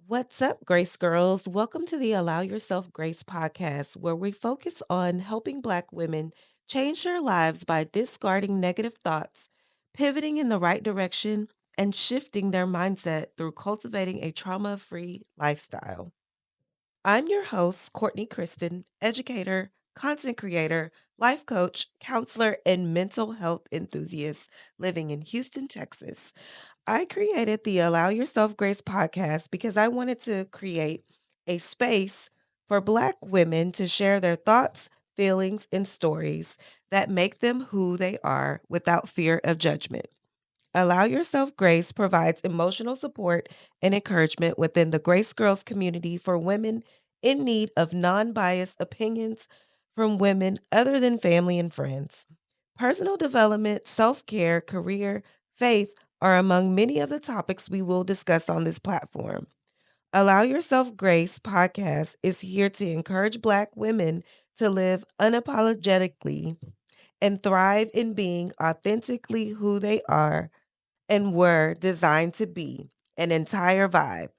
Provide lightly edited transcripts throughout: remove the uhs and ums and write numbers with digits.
What's up, Grace Girls? Welcome to the Allow Yourself Grace podcast, where we focus on helping Black women change their lives by discarding negative thoughts, pivoting in the right direction, and shifting their mindset through cultivating a trauma free lifestyle. I'm your host, Courtney Christten, educator, content creator, life coach, counselor, and mental health enthusiast living in Houston, Texas. I created the Allow Yourself Grace podcast because I wanted to create a space for Black women to share their thoughts, feelings, and stories that make them who they are without fear of judgment. Allow Yourself Grace provides emotional support and encouragement within the Grace Girls community for women in need of non biased opinions from women other than family and friends. Personal development, self care, career, faith are among many of the topics we will discuss on this platform. Allow Yourself Grace podcast is here to encourage Black women to live unapologetically and thrive in being authentically who they are and were designed to be an entire vibe.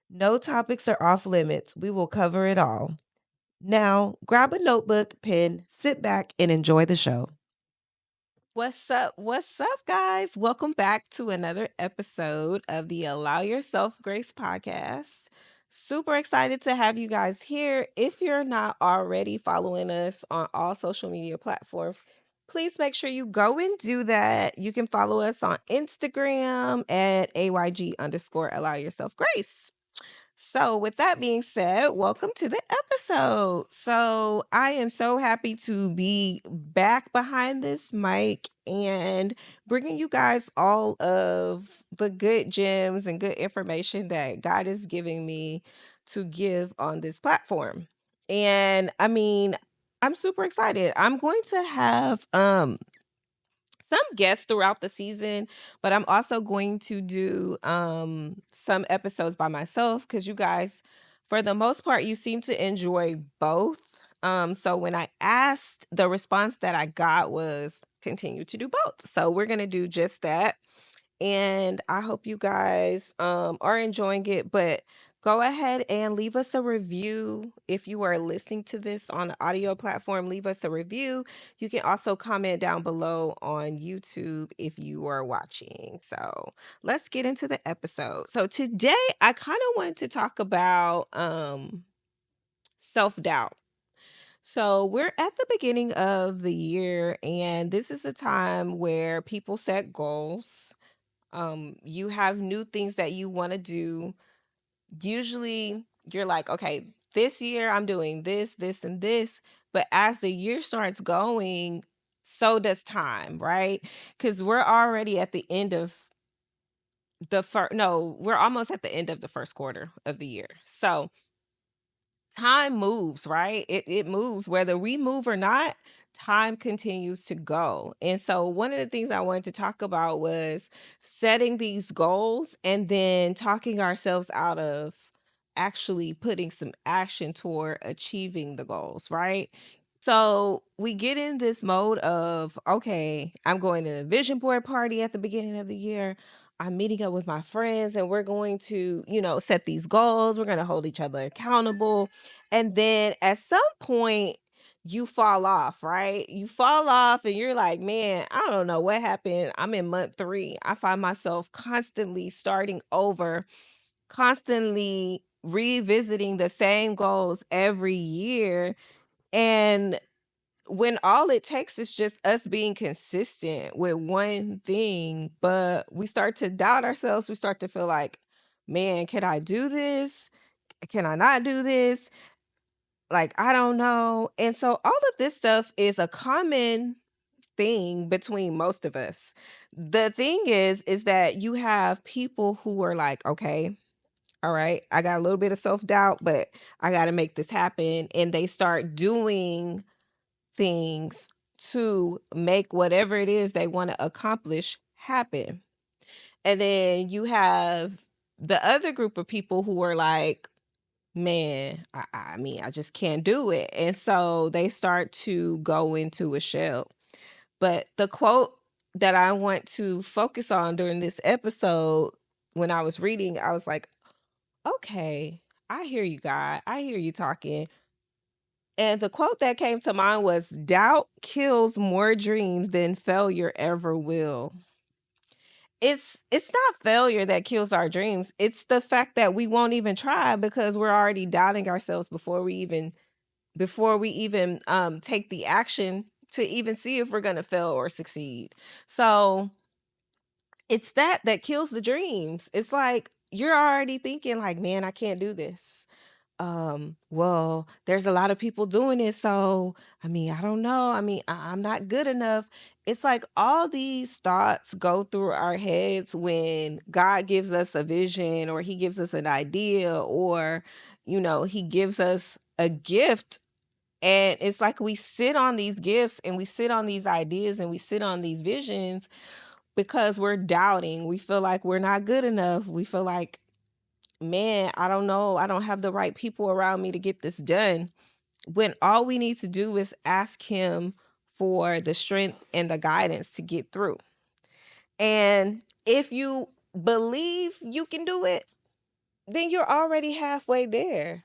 No topics are off limits. We will cover it all. Now, grab a notebook, pen, sit back, and enjoy the show. What's up? What's up, guys? Welcome back to another episode of the Allow Yourself Grace podcast. Super excited to have you guys here. If you're not already following us on all social media platforms, please make sure you go and do that. You can follow us on Instagram at AYG underscore Allow Yourself Grace. So, with that being said, welcome to the episode. So, I am so happy to be back behind this mic and bringing you guys all of the good gems and good information that God is giving me to give on this platform. And I'm super excited. I'm going to have some guests throughout the season, but I'm also going to do some episodes by myself because you guys, for the most part, you seem to enjoy both. So when I asked, the response that I got was continue to do both. So we're gonna do just that. And I hope you guys are enjoying it. But go ahead and leave us a review. If you are listening to this on an audio platform, leave us a review. You can also comment down below on YouTube if you are watching. So let's get into the episode. So today I kind of wanted to talk about self-doubt. So we're at the beginning of the year, and this is a time where people set goals. You have new things that you want to do. Usually you're like, okay, this year I'm doing this, this, and this. But as the year starts going, so does time, right? Because we're already at the end of the first, no, we're almost at the end of the first quarter of the year. So time moves, right? It moves whether we move or not. Time continues to go. And so one of the things I wanted to talk about was setting these goals and then talking ourselves out of actually putting some action toward achieving the goals, right? So we get in this mode of, okay, I'm going to a vision board party at the beginning of the year. I'm meeting up with my friends and we're going to, set these goals. We're going to hold each other accountable. And then at some point, you fall off, right? You fall off and you're like, man, I don't know what happened. I'm in month 3. I find myself constantly starting over, constantly revisiting the same goals every year. And when all it takes is just us being consistent with one thing, but we start to doubt ourselves. We start to feel like, man, can I do this? Can I not do this? Like, I don't know. And so all of this stuff is a common thing between most of us. The thing is that you have people who are like, okay, all right, I got a little bit of self-doubt, but I got to make this happen. And they start doing things to make whatever it is they want to accomplish happen. And then you have the other group of people who are like, man, I just can't do it. And so they start to go into a shell. But the quote that I want to focus on during this episode, when I was reading, I was like, Okay, I hear you, God. I hear you talking. And the quote that came to mind was, doubt kills more dreams than failure ever will. It's not failure that kills our dreams. It's the fact that we won't even try because we're already doubting ourselves before we even take the action to even see if we're going to fail or succeed. So it's that kills the dreams. It's like you're already thinking like, man, I can't do this. Well, there's a lot of people doing it, so I mean, I don't know. I mean, I'm not good enough. It's like all these thoughts go through our heads when God gives us a vision, or he gives us an idea, or he gives us a gift. And it's like we sit on these gifts and we sit on these ideas and we sit on these visions because we're doubting. We feel like we're not good enough. We feel like, man, I don't know. I don't have the right people around me to get this done. When all we need to do is ask him for the strength and the guidance to get through. And if you believe you can do it, then you're already halfway there.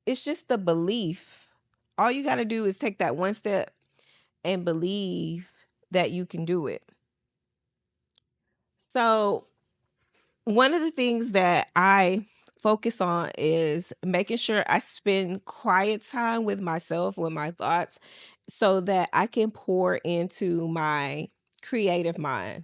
It's just the belief. All you got to do is take that one step and believe that you can do it. So, one of the things that I focus on is making sure I spend quiet time with myself, with my thoughts, so that I can pour into my creative mind.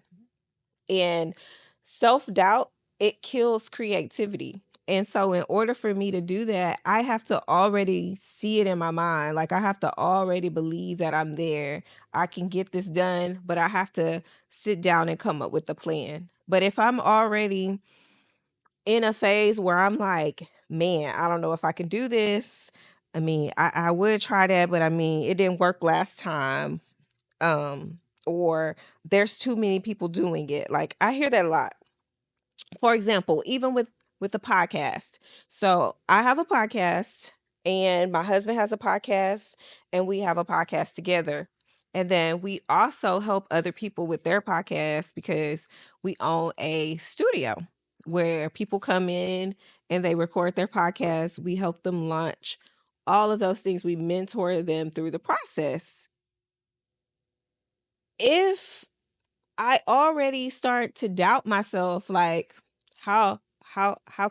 And self-doubt, it kills creativity. And so in order for me to do that, I have to already see it in my mind. Like I have to already believe that I'm there. I can get this done, but I have to sit down and come up with a plan. But if I'm already in a phase where I'm like, man, I don't know if I can do this. I mean, I would try that, but I mean, it didn't work last time. Or there's too many people doing it. Like I hear that a lot. For example, even with the podcast. So I have a podcast and my husband has a podcast and we have a podcast together. And then we also help other people with their podcasts because we own a studio where people come in and they record their podcasts. We help them launch all of those things. We mentor them through the process. If I already start to doubt myself, like how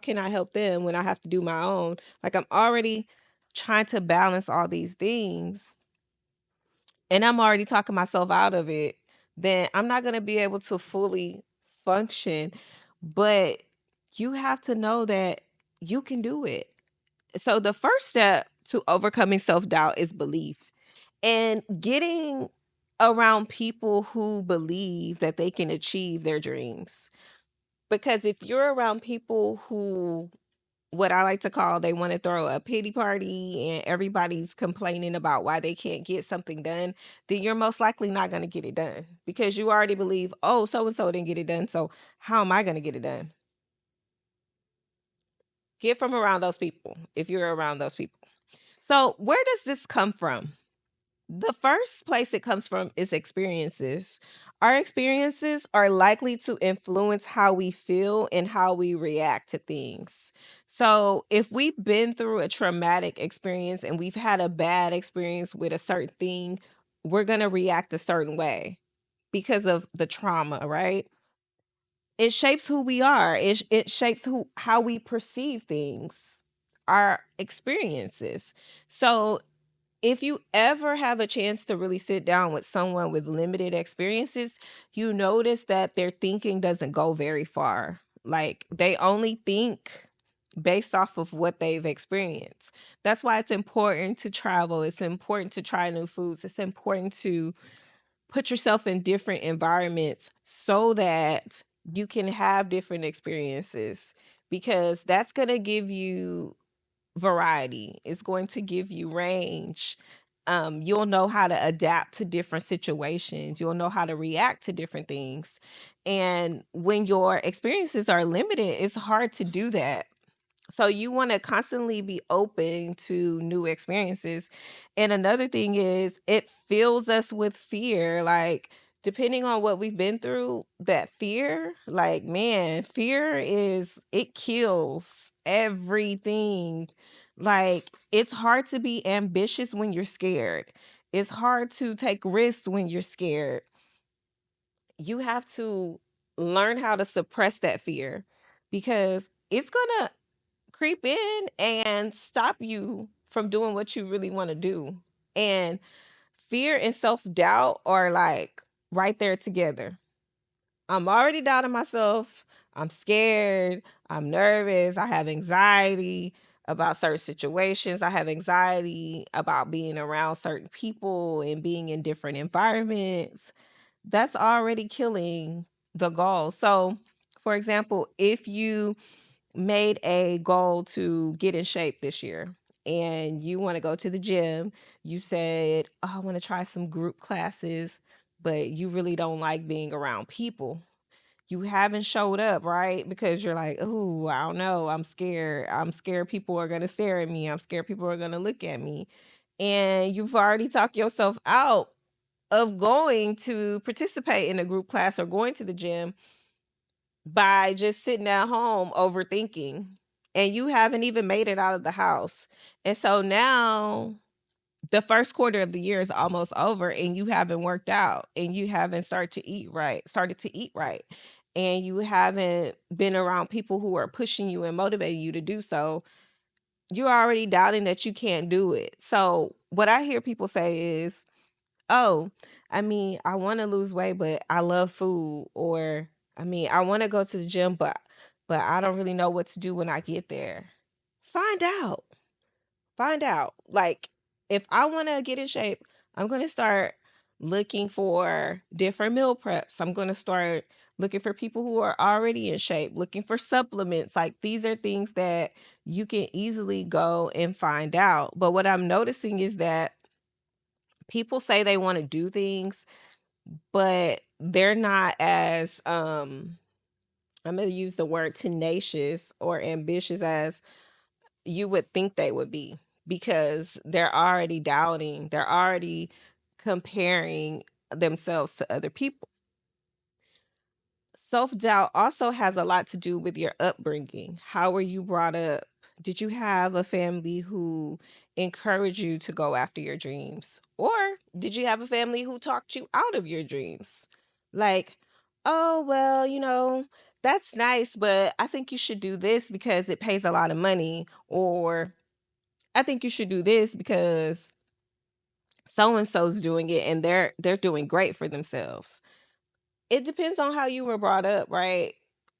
can I help them when I have to do my own? Like I'm already trying to balance all these things and I'm already talking myself out of it, then I'm not going to be able to fully function. But you have to know that you can do it. So the first step to overcoming self-doubt is belief, and getting around people who believe that they can achieve their dreams. Because if you're around people who, what I like to call, they want to throw a pity party and everybody's complaining about why they can't get something done, then you're most likely not going to get it done because you already believe, oh, so and so didn't get it done. So how am I going to get it done? Get from around those people if you're around those people. So, where does this come from? The first place it comes from is experiences. Our experiences are likely to influence how we feel and how we react to things. So, if we've been through a traumatic experience and we've had a bad experience with a certain thing, we're going to react a certain way because of the trauma, right? It shapes who we are. It shapes how we perceive things, our experiences. So if you ever have a chance to really sit down with someone with limited experiences, you notice that their thinking doesn't go very far. Like they only think based off of what they've experienced. That's why it's important to travel. It's important to try new foods. It's important to put yourself in different environments so that you can have different experiences, because that's going to give you variety. It's going to give you range. You'll know how to adapt to different situations. You'll know how to react to different things. And when your experiences are limited, it's hard to do that. So you want to constantly be open to new experiences. And another thing is it fills us with fear. Like depending on what we've been through, that fear, like, man, fear it kills everything. Like, it's hard to be ambitious when you're scared. It's hard to take risks when you're scared. You have to learn how to suppress that fear because it's going to creep in and stop you from doing what you really want to do. And fear and self-doubt are like right there together. I'm already doubting myself. I'm scared. I'm nervous. I have anxiety about certain situations. I have anxiety about being around certain people and being in different environments. That's already killing the goal. So, for example, if you made a goal to get in shape this year and you want to go to the gym, you said, oh, I want to try some group classes, but you really don't like being around people. You haven't showed up, right? Because you're like, oh, I don't know. I'm scared. I'm scared people are going to stare at me. I'm scared people are going to look at me. And you've already talked yourself out of going to participate in a group class or going to the gym by just sitting at home overthinking, and you haven't even made it out of the house. And so now the first quarter of the year is almost over and you haven't worked out and you haven't started to eat right. And you haven't been around people who are pushing you and motivating you to do so. You're already doubting that you can't do it. So what I hear people say is, oh, I mean, I want to lose weight, but I love food. Or, I mean, I want to go to the gym, but I don't really know what to do when I get there. Find out. Find out. Like, if I want to get in shape, I'm going to start looking for different meal preps. I'm going to start looking for people who are already in shape, looking for supplements. Like, these are things that you can easily go and find out. But what I'm noticing is that people say they want to do things, but they're not as I'm going to use the word tenacious or ambitious as you would think they would be, because they're already doubting, they're already comparing themselves to other people. Self-doubt also has a lot to do with your upbringing. How were you brought up? Did you have a family who encouraged you to go after your dreams? Or did you have a family who talked you out of your dreams? Like, oh, well, that's nice, but I think you should do this because it pays a lot of money. Or I think you should do this because so and so's doing it and they're doing great for themselves. It depends on how you were brought up, right?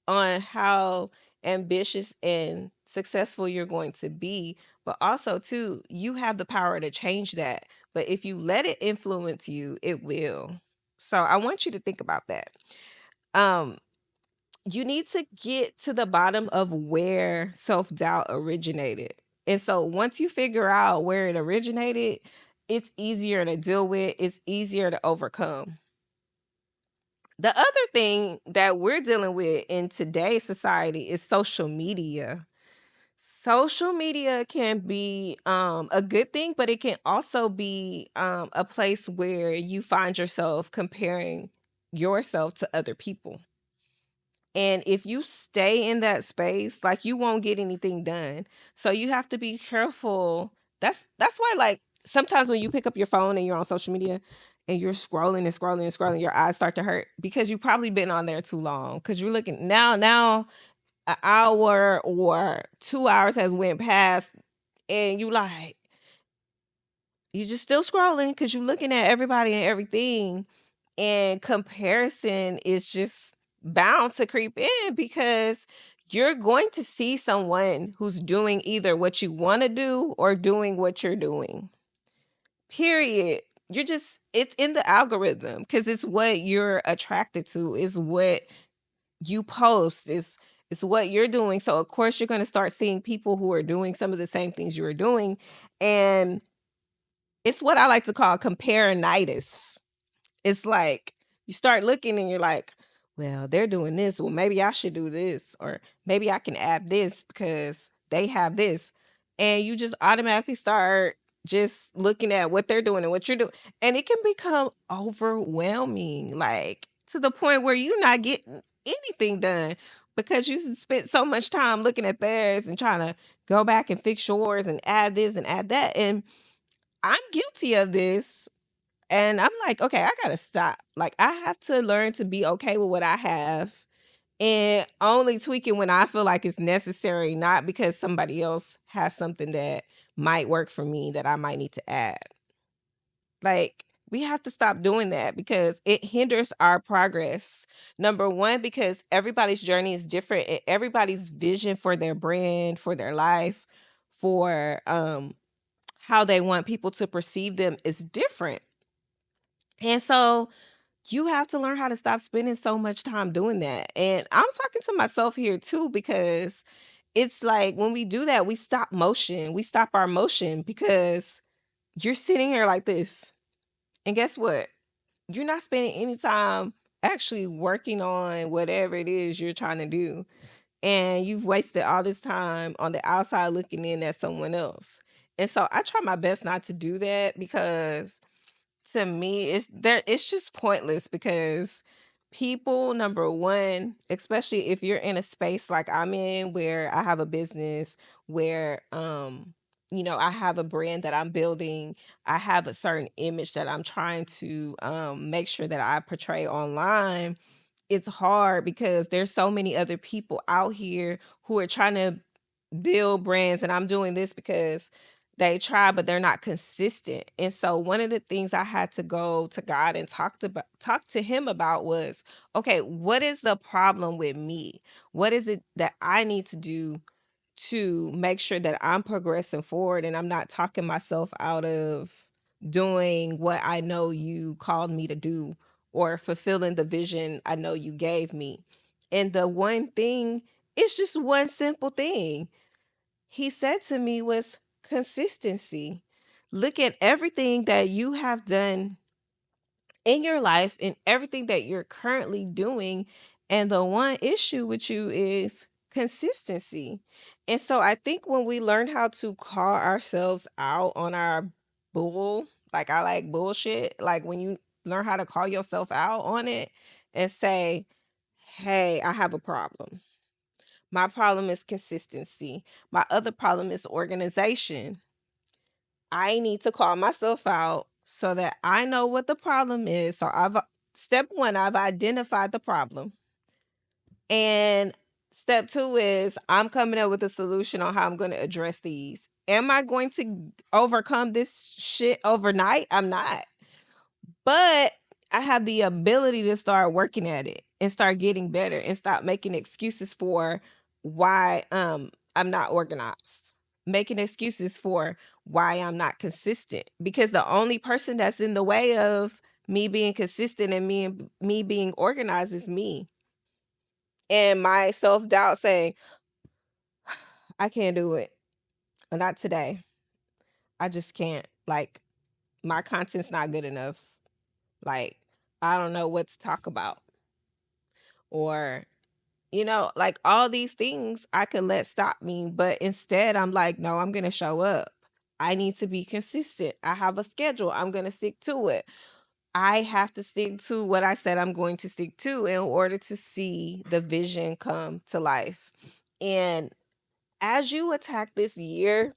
On how ambitious and successful you're going to be. But also, too, you have the power to change that. But if you let it influence you, it will. So I want you to think about that. Um, you need to get to the bottom of where self-doubt originated. And so once you figure out where it originated, it's easier to deal with, it's easier to overcome. The other thing that we're dealing with in today's society is social media. Social media can be a good thing, but it can also be a place where you find yourself comparing yourself to other people. And if you stay in that space, like, you won't get anything done. So you have to be careful. That's why, like, sometimes when you pick up your phone and you're on social media and you're scrolling and scrolling and scrolling, your eyes start to hurt because you've probably been on there too long. Because you're looking now an hour or 2 hours has went past, and you just still scrolling because you're looking at everybody and everything, and comparison is just bound to creep in because you're going to see someone who's doing either what you want to do or doing what you're doing. Period. It's in the algorithm because it's what you're attracted to, is what you post, is what you're doing. So of course you're going to start seeing people who are doing some of the same things you are doing. And it's what I like to call comparinitis. It's like you start looking and you're like, well, they're doing this. Well, maybe I should do this. Or maybe I can add this because they have this. And you just automatically start just looking at what they're doing and what you're doing. And it can become overwhelming, like to the point where you're not getting anything done because you spent so much time looking at theirs and trying to go back and fix yours and add this and add that. And I'm guilty of this. And I'm like, okay, I gotta stop. Like, I have to learn to be okay with what I have and only tweak it when I feel like it's necessary, not because somebody else has something that might work for me that I might need to add. Like, we have to stop doing that because it hinders our progress. Number one, because everybody's journey is different and everybody's vision for their brand, for their life, for how they want people to perceive them is different. And so you have to learn how to stop spending so much time doing that. And I'm talking to myself here too, because it's like when we do that, we stop motion. We stop our motion because you're sitting here like this. And guess what? You're not spending any time actually working on whatever it is you're trying to do. And you've wasted all this time on the outside looking in at someone else. And so I try my best not to do that because to me it's just pointless because people, number one, especially if you're in a space like I'm in where I have a business where I have a brand that I'm building, I have a certain image that I'm trying to make sure that I portray online. It's hard because there's so many other people out here who are trying to build brands, and I'm doing this because they try but they're not consistent. And so one of the things I had to go to God and talk to him about was, okay, what is the problem with me? What is it that I need to do to make sure that I'm progressing forward and I'm not talking myself out of doing what I know you called me to do or fulfilling the vision I know you gave me. And the one thing, it's just one simple thing he said to me was consistency. Look at everything that you have done in your life and everything that you're currently doing. And the one issue with you is consistency. And so I think when we learn how to call ourselves out on our bull, like I like bullshit, like when you learn how to call yourself out on it and say, hey, I have a problem. My problem is consistency. My other problem is organization. I need to call myself out so that I know what the problem is. So step one, I've identified the problem. And step two is I'm coming up with a solution on how I'm going to address these. Am I going to overcome this shit overnight? I'm not. But I have the ability to start working at it and start getting better and stop making excuses for why I'm not organized. Making excuses for why I'm not consistent. Because the only person that's in the way of me being consistent and me being organized is me. And my self-doubt saying, I can't do it. Not today. I just can't. Like my content's not good enough. Like I don't know what to talk about. Or like all these things I could let stop me, but instead I'm like, no, I'm going to show up. I need to be consistent. I have a schedule. I'm going to stick to it. I have to stick to what I said I'm going to stick to in order to see the vision come to life. And as you attack this year,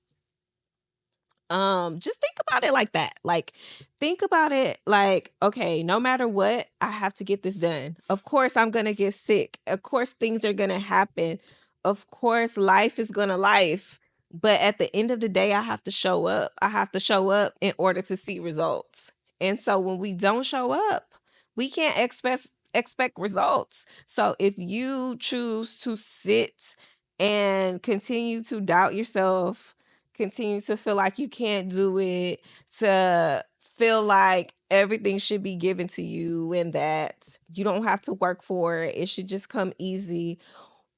just think about it like that. Like think about it like, okay, no matter what, I have to get this done. Of course I'm going to get sick. Of course things are going to happen. Of course life is going to life. But at the end of the day, I have to show up. I have to show up in order to see results. And so when we don't show up, we can't expect results. So if you choose to sit and continue to doubt yourself, continue to feel like you can't do it, to feel like everything should be given to you and that you don't have to work for it. It should just come easy.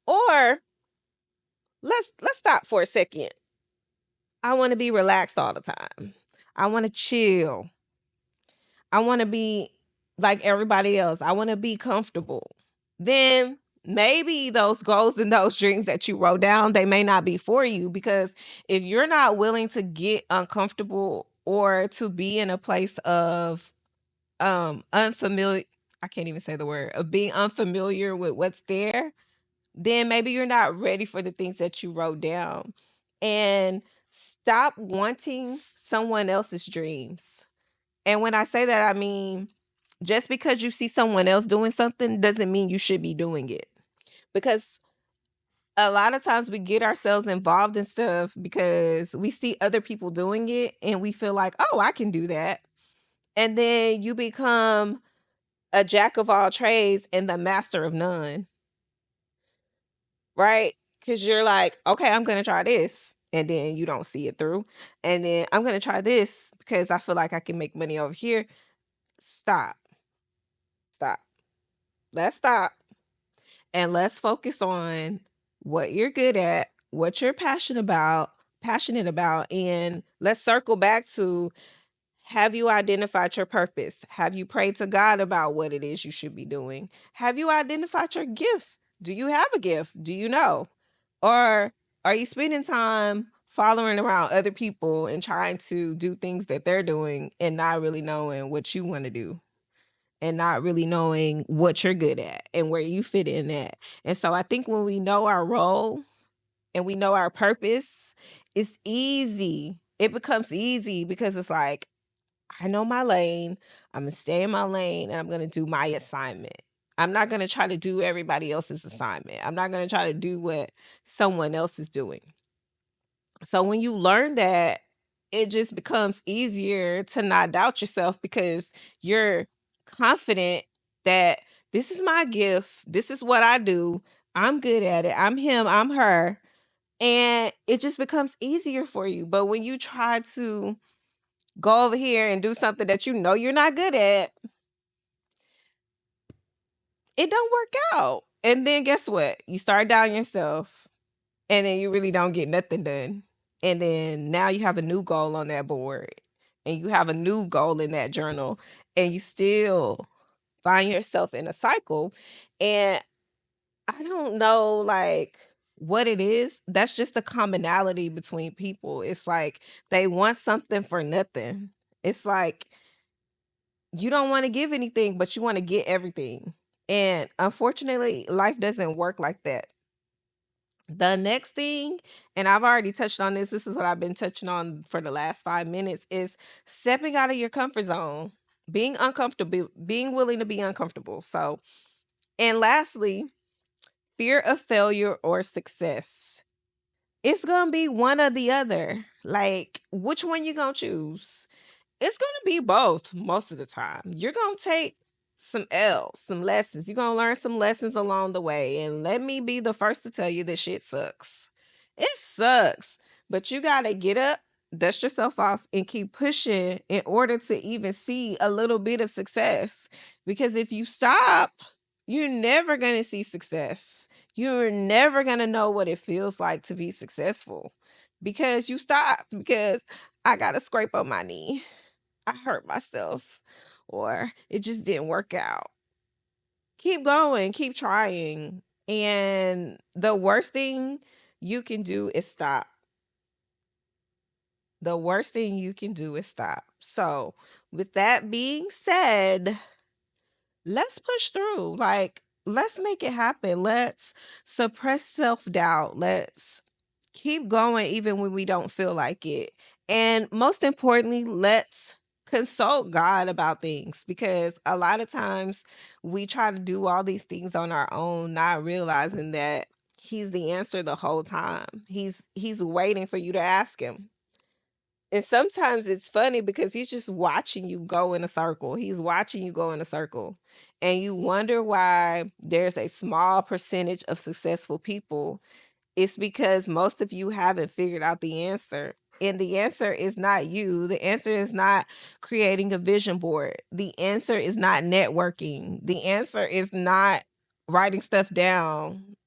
Or let's stop for a second. I want to be relaxed all the time. I want to chill. I want to be like everybody else. I want to be comfortable. Then maybe those goals and those dreams that you wrote down, they may not be for you, because if you're not willing to get uncomfortable or to be in a place of unfamiliar, I can't even say the word, of being unfamiliar with what's there, then maybe you're not ready for the things that you wrote down. And stop wanting someone else's dreams. And when I say that, I mean, just because you see someone else doing something doesn't mean you should be doing it. Because a lot of times we get ourselves involved in stuff because we see other people doing it and we feel like, oh, I can do that. And then you become a jack of all trades and the master of none, right? Because you're like, okay, I'm going to try this. And then you don't see it through. And then I'm going to try this because I feel like I can make money over here. Stop. Stop. Let's stop. And let's focus on what you're good at, what you're passionate about, and let's circle back to, have you identified your purpose? Have you prayed to God about what it is you should be doing? Have you identified your gift? Do you have a gift? Do you know? Or are you spending time following around other people and trying to do things that they're doing and not really knowing what you want to do? And not really knowing what you're good at and where you fit in at. And so I think when we know our role and we know our purpose, it's easy. It becomes easy because it's like, I know my lane. I'm going to stay in my lane and I'm going to do my assignment. I'm not going to try to do everybody else's assignment. I'm not going to try to do what someone else is doing. So when you learn that, it just becomes easier to not doubt yourself because you're confident that this is my gift. This is what I do. I'm good at it. I'm him. I'm her. And it just becomes easier for you. But when you try to go over here and do something that you know you're not good at, it don't work out. And then guess what? You start doubting yourself and then you really don't get nothing done. And then now you have a new goal on that board and you have a new goal in that journal and you still find yourself in a cycle. And I don't know like what it is. That's just a commonality between people. It's like they want something for nothing. It's like you don't want to give anything, but you want to get everything. And unfortunately, life doesn't work like that. The next thing, and I've already touched on this is what I've been touching on for the last 5 minutes, is stepping out of your comfort zone, being uncomfortable, being willing to be uncomfortable. So, and lastly, fear of failure or success. It's going to be one or the other. Like, which one you going to choose? It's going to be both most of the time. You're going to take some L's, some lessons. You're going to learn some lessons along the way. And let me be the first to tell you that shit sucks. It sucks. But you got to get up, dust yourself off, and keep pushing in order to even see a little bit of success. Because if you stop, you're never going to see success. You're never going to know what it feels like to be successful because you stopped, because I got a scrape on my knee. I hurt myself, or it just didn't work out. Keep going, keep trying. And the worst thing you can do is stop. The worst thing you can do is stop. So, with that being said, let's push through. Like, let's make it happen. Let's suppress self doubt. Let's keep going even when we don't feel like it. And most importantly, let's consult God about things, because a lot of times we try to do all these things on our own, not realizing that he's the answer the whole time. He's waiting for you to ask him. And sometimes it's funny because he's just watching you go in a circle. He's watching you go in a circle. And you wonder why there's a small percentage of successful people. It's because most of you haven't figured out the answer. And the answer is not you. The answer is not creating a vision board. The answer is not networking. The answer is not writing stuff down.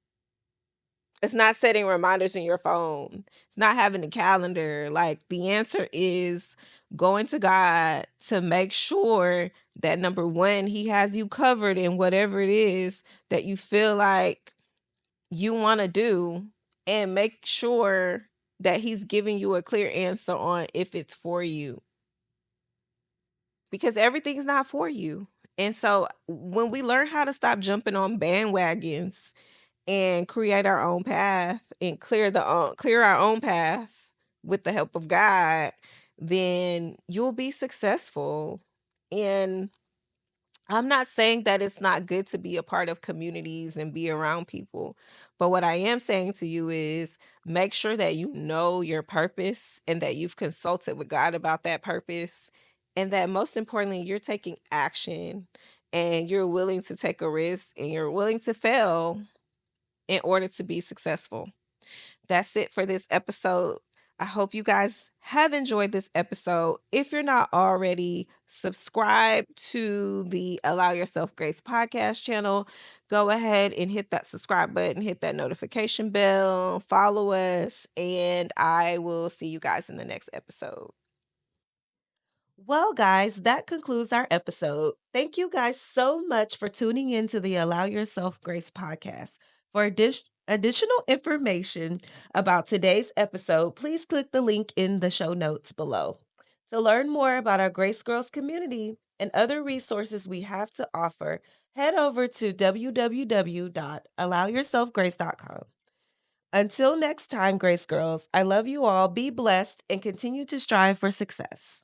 It's not setting reminders in your phone. It's not having a calendar. Like, the answer is going to God to make sure that, number one, He has you covered in whatever it is that you feel like you want to do, and make sure that He's giving you a clear answer on if it's for you, because everything's not for you. And so when we learn how to stop jumping on bandwagons and create our own path and clear our own path with the help of God, then you'll be successful. And I'm not saying that it's not good to be a part of communities and be around people. But what I am saying to you is, make sure that you know your purpose and that you've consulted with God about that purpose. And that, most importantly, you're taking action and you're willing to take a risk and you're willing to fail in order to be successful. That's it for this episode. I hope you guys have enjoyed this episode. If you're not already subscribed to the Allow Yourself Grace podcast channel, go ahead and hit that subscribe button, hit that notification bell, follow us, and I will see you guys in the next episode. Well, guys, that concludes our episode. Thank you guys so much for tuning in to the Allow Yourself Grace podcast. For additional information about today's episode, please click the link in the show notes below. To learn more about our Grace Girls community and other resources we have to offer, head over to www.allowyourselfgrace.com. Until next time, Grace Girls, I love you all. Be blessed and continue to strive for success.